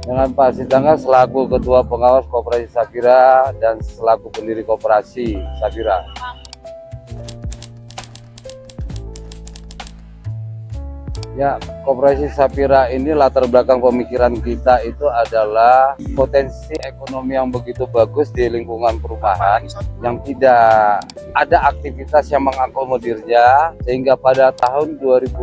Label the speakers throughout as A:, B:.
A: dengan Pak Sitangga selaku Ketua Pengawas Koperasi Sapira dan selaku pendiri Koperasi Sapira. Ya, Koperasi Sapira ini latar belakang pemikiran kita itu adalah potensi ekonomi yang begitu bagus di lingkungan perumahan yang tidak ada aktivitas yang mengakomodirnya, sehingga pada tahun 2018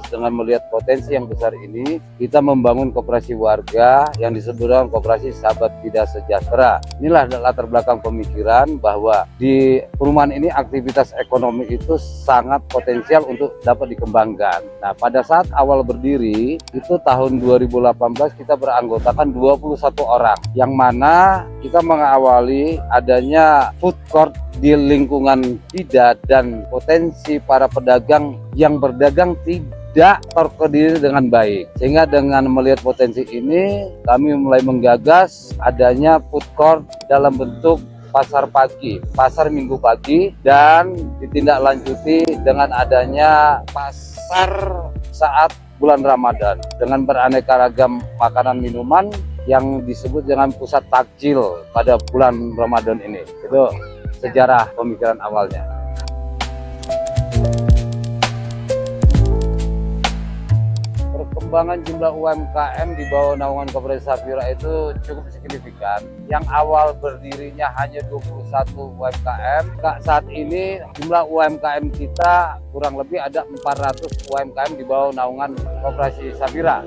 A: dengan melihat potensi yang besar ini kita membangun koperasi warga yang disebut dengan Koperasi Sahabat Tidak Sejahtera. Inilah latar belakang pemikiran bahwa di perumahan ini aktivitas ekonomi itu sangat potensial untuk dapat dikembangkan. Nah, pada saat awal berdiri itu tahun 2018 kita beranggotakan 21 orang, yang mana kita mengawali adanya food court di lingkungan tidak dan potensi para pedagang yang berdagang tidak terkoordinir dengan baik. Sehingga dengan melihat potensi ini kami mulai menggagas adanya food court dalam bentuk pasar pagi, pasar minggu pagi, dan ditindaklanjuti dengan adanya pasar saat bulan Ramadan dengan beraneka ragam makanan minuman yang disebut dengan pusat takjil pada bulan Ramadan ini. Itu sejarah pemikiran awalnya. Perkembangan jumlah UMKM di bawah naungan Koperasi Sapira itu cukup signifikan. Yang awal berdirinya hanya 21 UMKM, saat ini jumlah UMKM kita kurang lebih ada 400 UMKM di bawah naungan Koperasi Sapira.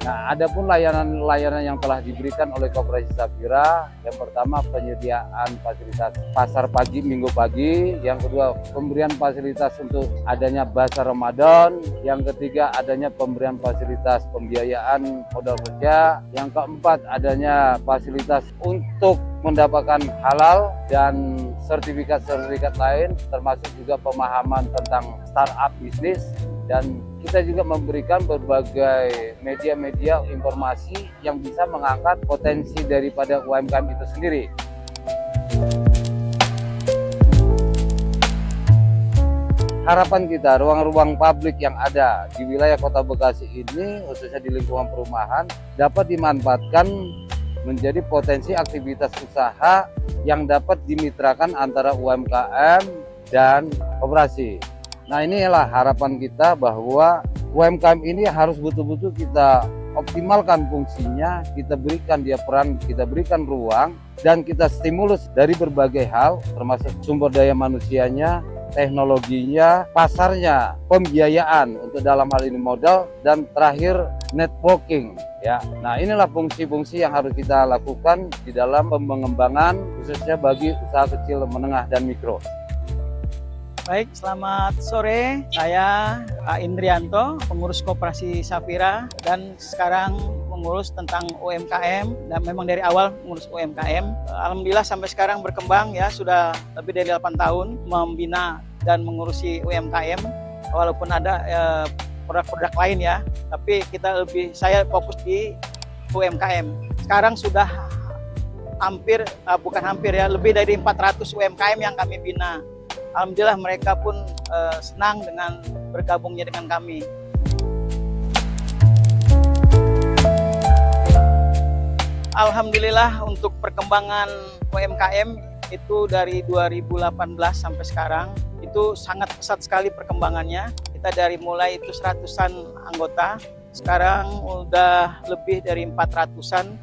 A: Nah, ada pun layanan-layanan yang telah diberikan oleh Koperasi Sapira. Yang pertama, penyediaan fasilitas pasar pagi, minggu pagi. Yang kedua, pemberian fasilitas untuk adanya bazar Ramadan. Yang ketiga, adanya pemberian fasilitas pembiayaan modal kerja. Yang keempat, adanya fasilitas untuk mendapatkan halal dan sertifikat-sertifikat lain, termasuk juga pemahaman tentang startup bisnis. Dan kita juga memberikan berbagai media-media informasi yang bisa mengangkat potensi daripada UMKM itu sendiri. Harapan kita, ruang-ruang publik yang ada di wilayah Kota Bekasi ini, khususnya di lingkungan perumahan, dapat dimanfaatkan menjadi potensi aktivitas usaha yang dapat dimitrakan antara UMKM dan koperasi. Nah, inilah harapan kita bahwa UMKM ini harus betul-betul kita optimalkan fungsinya, kita berikan dia peran, kita berikan ruang, dan kita stimulus dari berbagai hal, termasuk sumber daya manusianya, teknologinya, pasarnya, pembiayaan untuk dalam hal ini modal, dan terakhir networking. Ya, nah inilah fungsi-fungsi yang harus kita lakukan di dalam pengembangan khususnya bagi usaha kecil, menengah, dan mikro.
B: Baik, selamat sore. Saya Pak Indrianto, pengurus Koperasi Sapira, dan sekarang mengurus tentang UMKM, dan memang dari awal mengurus UMKM. Alhamdulillah sampai sekarang berkembang ya, sudah lebih dari 8 tahun membina dan mengurusi UMKM. Walaupun ada produk-produk lain ya, tapi saya fokus di UMKM. Sekarang sudah lebih dari 400 UMKM yang kami bina. Alhamdulillah mereka pun senang dengan bergabungnya dengan kami. Alhamdulillah untuk perkembangan UMKM itu dari 2018 sampai sekarang itu sangat pesat sekali perkembangannya. Kita dari mulai itu 100-an anggota, sekarang udah lebih dari 400-an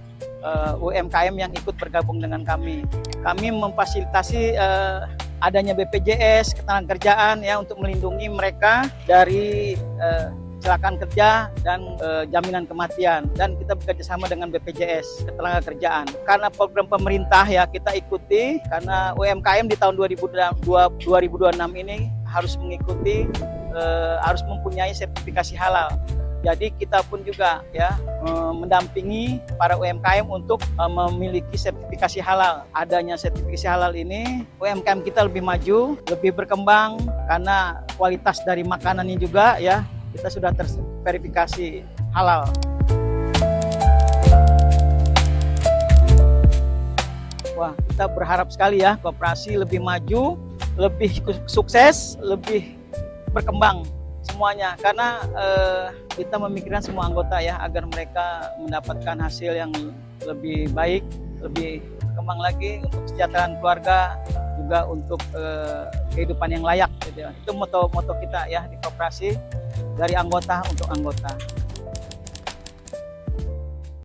B: UMKM yang ikut bergabung dengan kami. Kami memfasilitasi adanya BPJS ketenagakerjaan ya untuk melindungi mereka dari kecelakaan kerja dan jaminan kematian, dan kita bekerjasama dengan BPJS ketenagakerjaan. Karena program pemerintah ya kita ikuti, karena UMKM di tahun 2026 ini harus mengikuti harus mempunyai sertifikasi halal. Jadi kita pun juga ya mendampingi para UMKM untuk memiliki sertifikasi halal. Adanya sertifikasi halal ini, UMKM kita lebih maju, lebih berkembang, karena kualitas dari makanannya juga ya kita sudah terverifikasi halal. Wah, kita berharap sekali ya koperasi lebih maju, lebih sukses, lebih berkembang semuanya, karena kita memikirkan semua anggota ya, agar mereka mendapatkan hasil yang lebih baik, lebih berkembang lagi untuk kesejahteraan keluarga, juga untuk kehidupan yang layak gitu ya. Itu moto kita ya di koperasi, dari anggota untuk anggota.